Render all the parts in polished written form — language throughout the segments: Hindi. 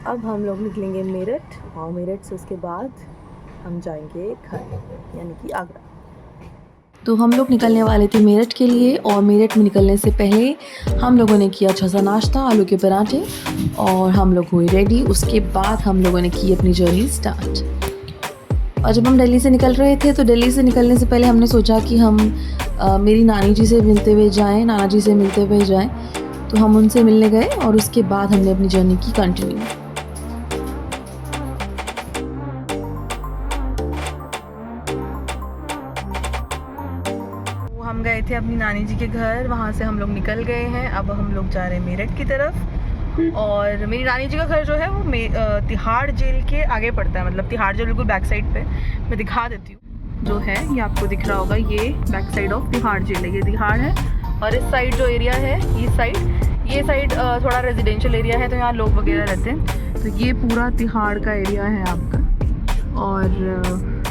अब हम लोग निकलेंगे मेरठ और मेरठ से उसके बाद हम जाएंगे घर यानी कि आगरा। तो हम लोग निकलने वाले थे मेरठ के लिए और मेरठ में निकलने से पहले हम लोगों ने किया अच्छा सा नाश्ता, आलू के पराठे, और हम लोग हुए रेडी। उसके बाद हम लोगों ने की अपनी जर्नी स्टार्ट। और जब हम दिल्ली से निकल रहे थे तो दिल्ली से निकलने से पहले हमने सोचा कि हम मेरी नानी जी से मिलते हुए जाएं, नाना जी से मिलते हुए जाएं। तो हम उनसे मिलने गए और उसके बाद हमने अपनी जर्नी की कंटिन्यू। हम गए थे अपनी नानी जी के घर, वहाँ से हम लोग निकल गए हैं। अब हम लोग जा रहे हैं मेरठ की तरफ। और मेरी नानी जी का घर जो है वो तिहाड़ जेल के आगे पड़ता है, मतलब तिहाड़ जेल बिल्कुल बैक साइड पे। मैं दिखा देती हूँ, जो है ये आपको दिख रहा होगा, ये back side of Tihar jail है। ये तिहाड़ है और इस साइड जो एरिया है, ये साइड थोड़ा रेजिडेंशियल एरिया है, तो यहाँ लोग वगैरह रहते हैं। तो ये पूरा तिहाड़ का एरिया है आपका। और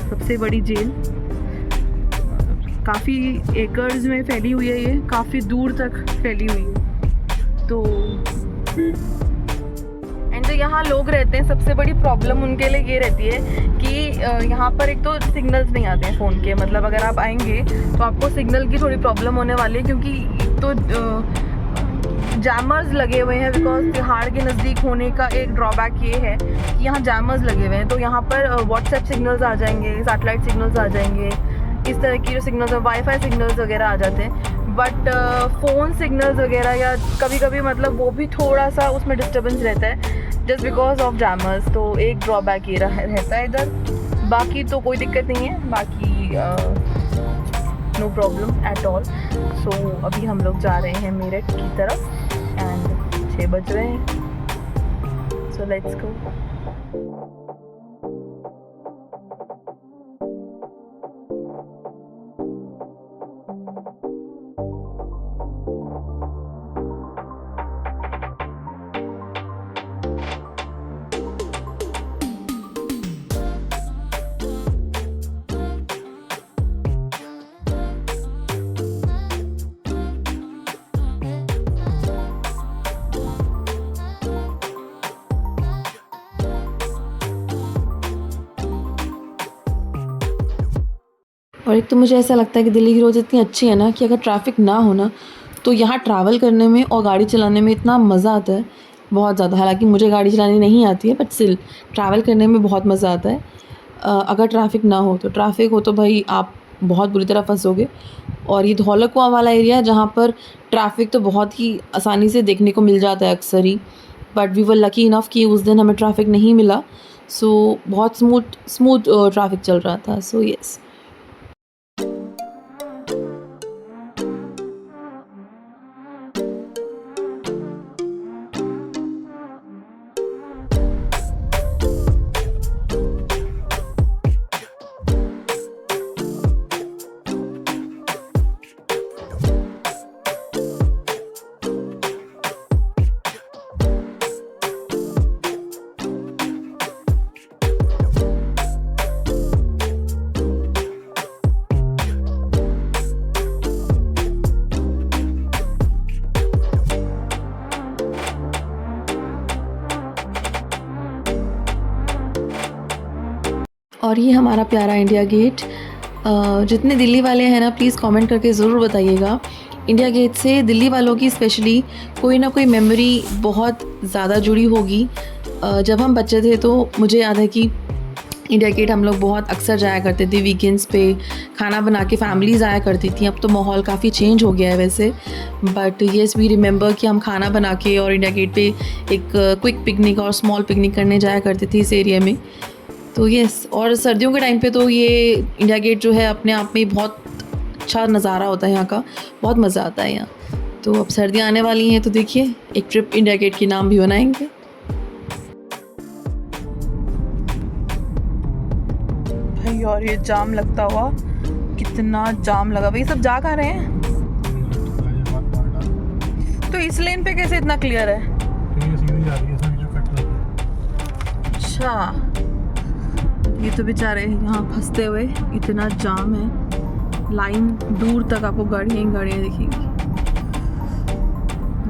सबसे बड़ी जेल काफ़ी एकर्स में फैली हुई है, ये काफ़ी दूर तक फैली हुई है। तो एंड जो यहाँ लोग रहते हैं, सबसे बड़ी प्रॉब्लम उनके लिए ये रहती है कि यहाँ पर एक तो सिग्नल्स नहीं आते हैं फ़ोन के। मतलब अगर आप आएंगे तो आपको सिग्नल की थोड़ी प्रॉब्लम होने वाली है, क्योंकि तो जैमर्स लगे हुए हैं। बिकॉज तिहाड़ के नज़दीक होने का एक ड्रॉबैक ये है कि यहाँ जैमर्स लगे हुए हैं। तो यहाँ पर व्हाट्सएप सिग्नल्स आ जाएंगे, सैटेलाइट सिग्नल्स आ जाएंगे, इस तरह की जो सिग्नल्स है, वाईफाई सिग्नल्स वगैरह आ जाते हैं। बट फ़ोन सिग्नल्स वगैरह या कभी कभी मतलब वो भी थोड़ा सा उसमें डिस्टर्बेंस रहता है, जस्ट बिकॉज ऑफ जैमर्स। तो एक ड्रॉबैक ये रहता है इधर। बाकी तो कोई दिक्कत नहीं है, बाकी नो प्रॉब्लम एट ऑल। सो अभी हम लोग जा रहे हैं मेरठ की तरफ एंड 6 बज रहे हैं। So let's go. और एक तो मुझे ऐसा लगता है कि दिल्ली की रोड इतनी अच्छी है ना कि अगर ट्रैफिक ना हो ना तो यहाँ ट्रैवल करने में और गाड़ी चलाने में इतना मज़ा आता है, बहुत ज़्यादा। हालांकि मुझे गाड़ी चलानी नहीं आती है, बट स्टिल ट्रैवल करने में बहुत मज़ा आता है। अगर ट्रैफिक ना हो तो, ट्रैफिक हो तो भाई आप बहुत बुरी तरह फंसोगे। और ये धौला कुआं वाला एरिया है जहाँ पर ट्रैफिक तो बहुत ही आसानी से देखने को मिल जाता है अक्सर ही। But we were lucky enough कि उस दिन हमें ट्रैफिक नहीं मिला। सो बहुत स्मूथ ट्रैफिक चल रहा था। So yes. और ये हमारा प्यारा इंडिया गेट। जितने दिल्ली वाले हैं ना, प्लीज़ कमेंट करके ज़रूर बताइएगा, इंडिया गेट से दिल्ली वालों की स्पेशली कोई ना कोई मेमोरी बहुत ज़्यादा जुड़ी होगी। जब हम बच्चे थे तो मुझे याद है कि इंडिया गेट हम लोग बहुत अक्सर जाया करते थे वीकेंड्स पे, खाना बना के फैमिलीज़ आया करती थी। अब तो माहौल काफ़ी चेंज हो गया है वैसे, बट येस वी रिमेंबर कि हम खाना बना के और इंडिया गेट पे एक क्विक पिकनिक और स्मॉल पिकनिक करने जाया करते थे इस एरिया में। तो येस, और सर्दियों के टाइम पे तो ये इंडिया गेट जो है अपने आप में बहुत अच्छा नज़ारा होता है यहाँ का, बहुत मज़ा आता है यहाँ। तो अब सर्दियाँ आने वाली हैं तो देखिए एक ट्रिप इंडिया गेट के नाम भी बनाएंगे। भाई और ये जाम लगता हुआ, कितना जाम लगा भाई। सब जा कहाँ रहे हैं? तो इस लेन पे कैसे इतना क्लियर है? अच्छा, ये तो बेचारे यहाँ फंसते हुए, इतना जाम है, लाइन दूर तक आपको गाड़ियाँ ही गाड़ियाँ दिखेंगी।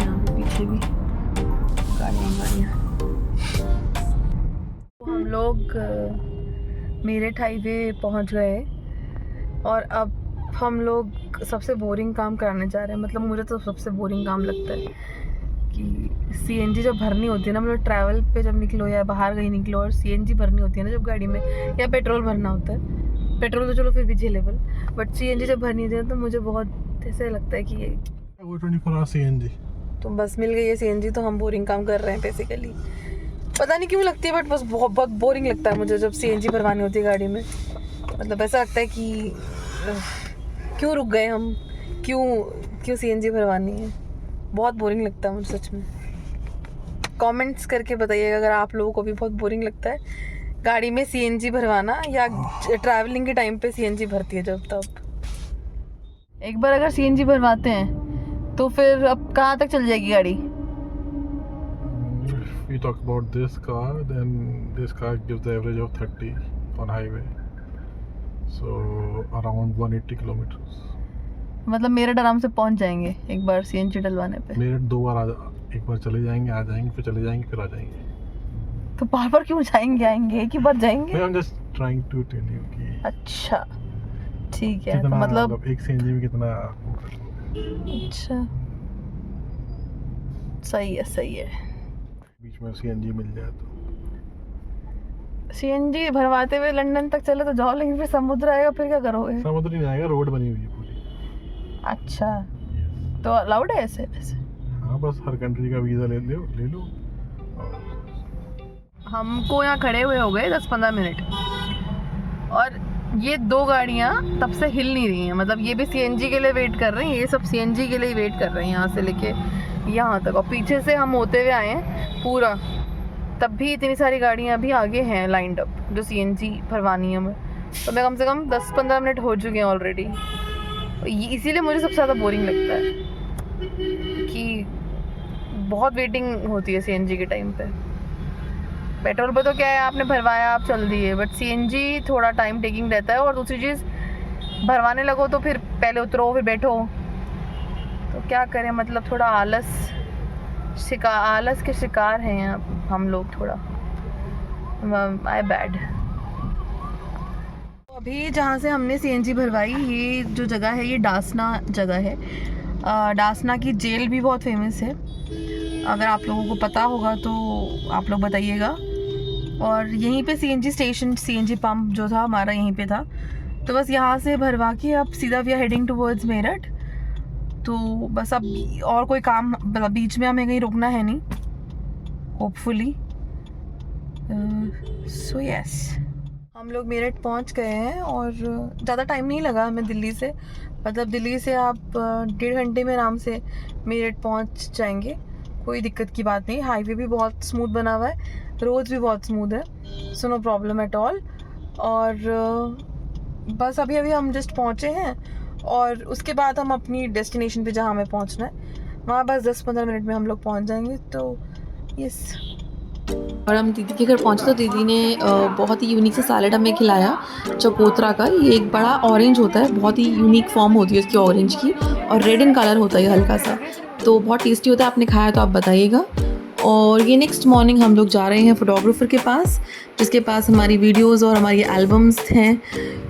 यहाँ पे पीछे भी गाड़ियाँ। लोग मेरठ हाईवे पहुंच गए और अब हम लोग सबसे बोरिंग काम कराने जा रहे हैं। मतलब मुझे तो सबसे बोरिंग काम लगता है कि सीएनजी जब भरनी होती है ना, मतलब ट्रैवल पे जब निकलो या बाहर कहीं निकलो और सीएनजी भरनी होती है ना जब गाड़ी में, या पेट्रोल भरना होता है। पेट्रोल तो चलो फिर भी झेलेबल, बट सीएनजी जब भरनी होती है तो मुझे बहुत ऐसे लगता है कि ये वो 24 सीएनजी तो बस मिल गई है सीएनजी, तो हम बोरिंग काम कर रहे हैं बेसिकली। पता नहीं क्यों लगती है, बट बस बहुत बोरिंग लगता है मुझे जब सीएनजी भरवानी होती है गाड़ी में। मतलब ऐसा लगता है कि क्यों रुक गए हम, क्यों सीएनजी भरवानी है। बहुत बोरिंग लगता है मुझे सच में। कमेंट्स करके बताइएगा अगर आप लोगों को भी बहुत बोरिंग लगता है गाड़ी में सीएनजी भरवाना, या ट्रैवलिंग के टाइम पे सीएनजी भरती है जब तब। एक बार अगर सीएनजी भरवाते हैं तो फिर अब कहाँ तक चल जाएगी गाड़ी? If we talk about this car, then this car gives the average of 30 on highway, so around 180 kilometers. मतलब मेरठ आराम से पहुंच जाएंगे एक बार सीएनजी डलवाने पे। मेरठ 2 बार एक बार चले जाएंगे, आ जाएंगे, फिर चले जाएंगे, फिर आ जाएंगे। तो बार बार क्यों जाएंगे आएंगे, एक ही बार जाएंगे? I'm just trying to tell you कि अच्छा ठीक है, तो मतलब एक सीएनजी में कितना। अच्छा सही है। बीच में सीएनजी मिल जाए तो सीएनजी भरवाते हुए लंदन तक चले तो जाओ, लेकिन फिर समुद्र आएगा फिर क्या करोगे? समुद्र नहीं आएगा, रोड बनी हुई है पूरी। अच्छा तो अलाउड है ऐसे वैसे? हाँ, बस हर कंट्री का वीज़ा ले लो। हमको यहाँ खड़े हुए हो गए 10-15 मिनट, और ये 2 गाड़ियाँ तब से हिल नहीं रही हैं। मतलब ये भी सीएनजी के लिए वेट कर रही हैं, ये सब सीएनजी के लिए वेट कर रहे हैं यहाँ से लेके यहाँ तक। और पीछे से हम होते हुए आए हैं पूरा, तब भी इतनी सारी गाड़ियाँ अभी आगे हैं लाइंड अप जो सीएनजी भरवानी है हमें। तो मैं कम से कम 10-15 मिनट हो चुके हैं ऑलरेडी। इसीलिए मुझे सबसे ज़्यादा बोरिंग लगता है कि बहुत वेटिंग होती है सीएनजी के टाइम पे। पेट्रोल पे तो क्या है, आपने भरवाया आप चल दिए, बट सीएनजी थोड़ा टाइम टेकिंग रहता है। और दूसरी चीज़, भरवाने लगो तो फिर पहले उतरो फिर बैठो, तो क्या करें। मतलब थोड़ा आलस के शिकार हैं यहाँ हम लोग थोड़ा। आई बैड। अभी जहाँ से हमने सीएनजी भरवाई, ये जो जगह है ये डासना जगह है। डासना की जेल भी बहुत फेमस है, अगर आप लोगों को पता होगा तो आप लोग बताइएगा। और यहीं पे सीएनजी स्टेशन, सीएनजी पंप जो था हमारा यहीं पे था। तो बस यहाँ से भरवा के अब सीधा we are heading towards Meerut. तो बस अब और कोई काम, मतलब बीच में हमें कहीं रुकना है नहीं होपफुली। सो यस, हम लोग मेरठ पहुँच गए हैं और ज़्यादा टाइम नहीं लगा हमें दिल्ली से। मतलब दिल्ली से आप 1.5 घंटे में आराम से मेरठ पहुँच जाएंगे, कोई दिक्कत की बात नहीं। हाईवे भी बहुत स्मूथ बना हुआ है, रोड्स भी बहुत स्मूथ है, so no problem at all. और बस अभी हम जस्ट पहुँचे हैं और उसके बाद हम अपनी डेस्टिनेशन पे जहाँ हमें पहुँचना है वहाँ बस 10-15 मिनट में हम लोग पहुँच जाएंगे। तो यस, और हम दीदी के घर पहुँचे तो दीदी ने बहुत ही यूनिक सा सैलेड हमें खिलाया, चकोतरा का। ये एक बड़ा ऑरेंज होता है, बहुत ही यूनिक फॉर्म होती है उसकी ऑरेंज की, और रेड इन कलर होता है हल्का सा, तो बहुत टेस्टी होता है। आपने खाया तो आप बताइएगा। और ये नेक्स्ट मॉर्निंग हम लोग जा रहे हैं फ़ोटोग्राफ़र के पास, जिसके पास हमारी वीडियोस और हमारी एल्बम्स हैं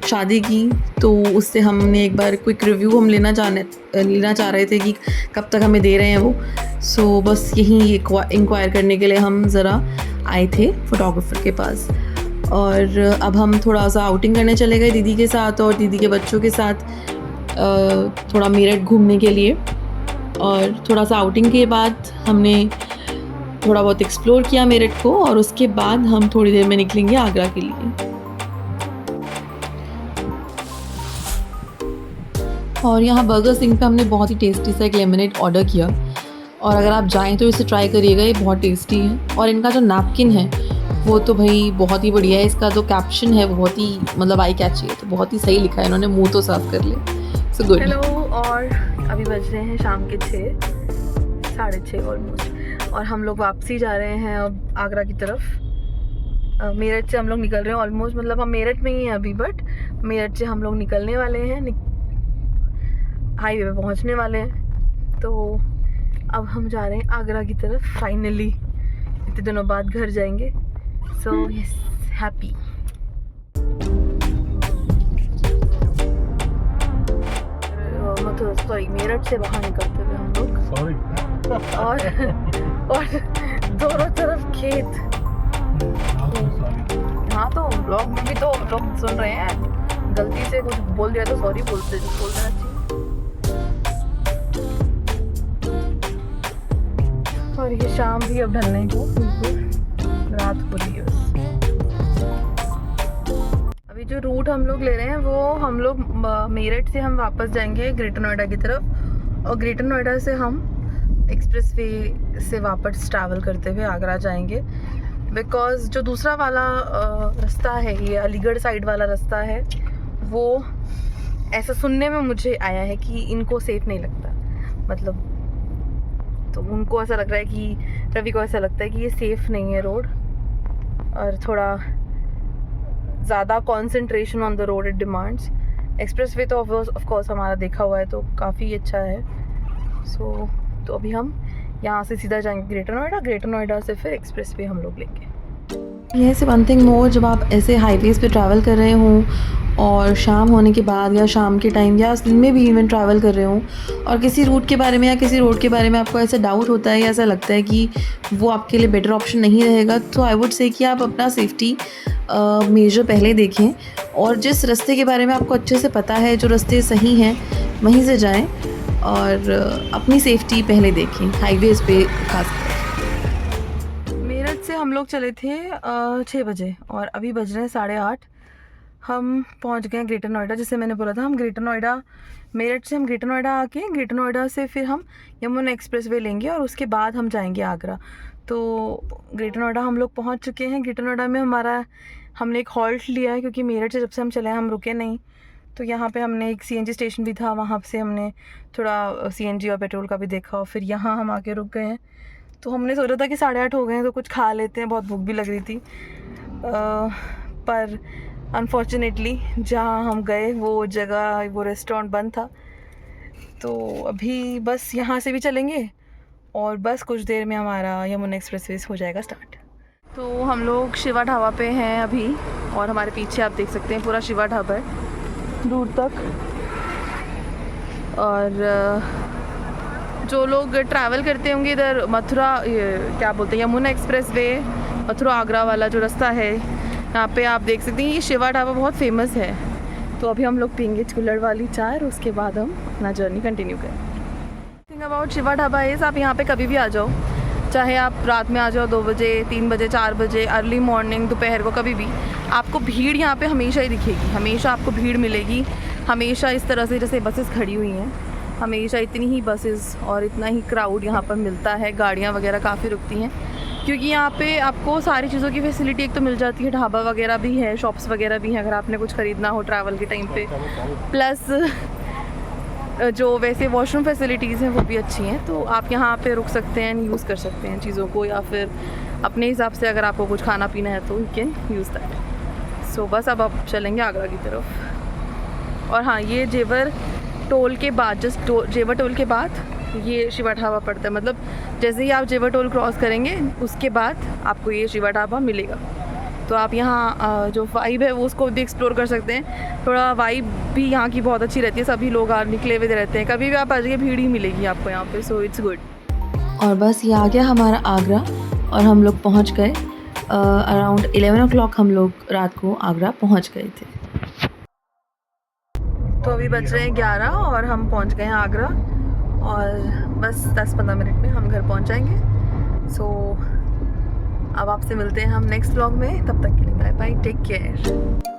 शादी की। तो उससे हमने एक बार क्विक रिव्यू हम लेना चाह रहे थे कि कब तक हमें दे रहे हैं वो। सो बस यहीं इंक्वायर करने के लिए हम ज़रा आए थे फ़ोटोग्राफ़र के पास। और अब हम थोड़ा सा आउटिंग करने चले गए दीदी के साथ और दीदी के बच्चों के साथ, थोड़ा मेरठ घूमने के लिए। और थोड़ा सा आउटिंग के बाद हमने थोड़ा बहुत एक्सप्लोर किया मेरठ को, और उसके बाद हम थोड़ी देर में निकलेंगे आगरा के लिए। और यहाँ बर्गर सिंह पे हमने बहुत ही टेस्टी सा एक लेमनेड ऑर्डर किया, और अगर आप जाएं तो इसे ट्राई करिएगा, ये बहुत टेस्टी है। और इनका जो नैपकिन है वो तो भाई बहुत ही बढ़िया है, इसका जो कैप्शन है बहुत ही मतलब आई कैची है, तो बहुत ही सही लिखा है इन्होंने, मुंह तो साफ कर ले। So good. हेलो, और अभी बज रहे हैं शाम के 6-6:30 ऑलमोस्ट, और हम लोग वापसी जा रहे हैं अब आगरा की तरफ। मेरठ से हम लोग निकल रहे हैं ऑलमोस्ट, मतलब हम मेरठ में ही हैं अभी, बट मेरठ से हम लोग निकलने वाले हैं, हाईवे पे पहुंचने वाले हैं। तो अब हम जा रहे हैं आगरा की तरफ, फाइनली इतने दिनों बाद घर जाएंगे। So yes, happy. Sorry, Meerut से बाहर निकलते हुए हम लोग सॉरी और दोनों तरफ खेत। हाँ, तो ब्लॉग में भी तो लोग सुन रहे हैं, गलती से कुछ बोल दिया तो सॉरी बोल देना चाहिए। और ये शाम भी अब ढलने को, रात हो रही है। अभी जो रूट हम लोग ले रहे हैं वो हम लोग मेरठ से हम वापस जाएंगे ग्रेटर नोएडा की तरफ, और ग्रेटर नोएडा से हम एक्सप्रेस वे से वापस ट्रैवल करते हुए आगरा जाएंगे। बिकॉज़ जो दूसरा वाला रास्ता है, ये अलीगढ़ साइड वाला रास्ता है, वो ऐसा सुनने में मुझे आया है कि इनको सेफ़ नहीं लगता। मतलब तो उनको ऐसा लग रहा है कि रवि को ऐसा लगता है कि ये सेफ़ नहीं है रोड, और थोड़ा ज़्यादा concentration on the road it demands. Express way तो ऑफ कोर्स हमारा देखा हुआ है तो काफ़ी अच्छा है। तो अभी हम यहाँ से सीधा जाएंगे ग्रेटर नोएडा, ग्रेटर नोएडा से फिर एक्सप्रेस वे हम लोग लेंगे। यह से वन थिंग मोर, जब आप ऐसे हाईवेज़ पे ट्रैवल कर रहे हों और शाम होने के बाद या शाम के टाइम या दिन में भी इवन ट्रैवल कर रहे हों, और किसी रूट के बारे में या किसी रोड के बारे में आपको ऐसा डाउट होता है या ऐसा लगता है कि वो आपके लिए बेटर ऑप्शन नहीं रहेगा, तो आई वुड से कि आप अपना सेफ्टी मेजर पहले देखें, और जिस रास्ते के बारे में आपको अच्छे से पता है, जो रास्ते सही हैं वहीं से जाएं, और अपनी सेफ्टी पहले देखें हाईवेज़ पे खासकर। मेरठ से हम लोग चले थे 6 बजे और अभी बज रहे हैं 8:30। हम पहुंच गए ग्रेटर नोएडा। जैसे मैंने बोला था, हम ग्रेटर नोएडा, मेरठ से हम ग्रेटर नोएडा आके ग्रेटर नोएडा से फिर हम यमुना एक्सप्रेस वे लेंगे और उसके बाद हम जाएंगे आगरा। तो ग्रेटर नोएडा हम लोग पहुंच चुके हैं। ग्रेटर नोएडा में हमने एक हॉल्ट लिया है, क्योंकि मेरठ से जब से हम चले हैं हम रुके नहीं। तो यहाँ पे हमने एक CNG स्टेशन भी था, वहाँ से हमने थोड़ा CNG और पेट्रोल का भी देखा, और फिर यहाँ हम आके रुक गए हैं। तो हमने सोचा था कि 8:30 हो गए हैं तो कुछ खा लेते हैं, बहुत भूख भी लग रही थी। पर अनफॉर्चुनेटली जहाँ हम गए वो जगह, वो रेस्टोरेंट बंद था। तो अभी बस यहाँ से भी चलेंगे और बस कुछ देर में हमारा यमुना एक्सप्रेसवे हो जाएगा स्टार्ट। तो हम लोग शिवा ढाबा पे हैं अभी, और हमारे पीछे आप देख सकते हैं पूरा शिवा ढाबा है दूर तक। और जो लोग ट्रैवल करते होंगे इधर मथुरा, क्या बोलते हैं, यमुना एक्सप्रेसवे मथुरा आगरा वाला जो रास्ता है, यहाँ पे आप देख सकते हैं ये शिवा ढाबा बहुत फेमस है। तो अभी हम लोग पीएंगे कुल्हड़ वाली चाय और उसके बाद हम अपना जर्नी कंटिन्यू करें। Think about Shiva dhaba is, आप यहाँ पे कभी भी आ जाओ, चाहे आप रात में आ जाओ 2 बजे, 3 बजे, 4 बजे, अर्ली मॉर्निंग, दोपहर को, कभी भी आपको भीड़ यहाँ पे हमेशा ही दिखेगी। हमेशा आपको भीड़ मिलेगी, हमेशा इस तरह से जैसे बसेस खड़ी हुई हैं, हमेशा इतनी ही बसेस और इतना ही क्राउड यहाँ पर मिलता है। गाड़ियाँ वगैरह काफ़ी रुकती हैं, क्योंकि यहाँ पे आपको सारी चीज़ों की फैसिलिटी एक तो मिल जाती है, ढाबा वगैरह भी है, शॉप्स वगैरह भी हैं अगर आपने कुछ ख़रीदना हो ट्रैवल के टाइम पे, प्लस जो वैसे वॉशरूम फैसिलिटीज़ हैं वो भी अच्छी हैं। तो आप यहाँ पे रुक सकते हैं, यूज़ कर सकते हैं चीज़ों को, या फिर अपने हिसाब से अगर आपको कुछ खाना पीना है तो यू कैन यूज़ दैट। सो बस अब आप चलेंगे आगरा की तरफ। और हाँ, ये जेवर टोल के बाद, जस्ट जेवर टोल के बाद ये शिवा ढाबा पड़ता है। मतलब जैसे ही आप जेवर टोल क्रॉस करेंगे उसके बाद आपको ये शिवा ढाबा मिलेगा। तो आप यहाँ जो वाइब है वो उसको भी एक्सप्लोर कर सकते हैं। थोड़ा वाइब भी यहाँ की बहुत अच्छी रहती है, सभी लोग निकले हुए रहते हैं, कभी भी आप आ जाइए भीड़ ही मिलेगी आपको यहाँ पे। So it's good. और बस ये आ गया हमारा आगरा, और हम लोग पहुँच गए अराउंड 11 o'clock हम लोग रात को आगरा पहुँच गए थे। तो अभी बज रहे हैं 11 और हम पहुँच गए हैं आगरा, और बस 10-15 मिनट में हम घर पहुँच जाएंगे। सो अब आपसे मिलते हैं हम नेक्स्ट व्लॉग में। तब तक के लिए बाय बाय, टेक केयर।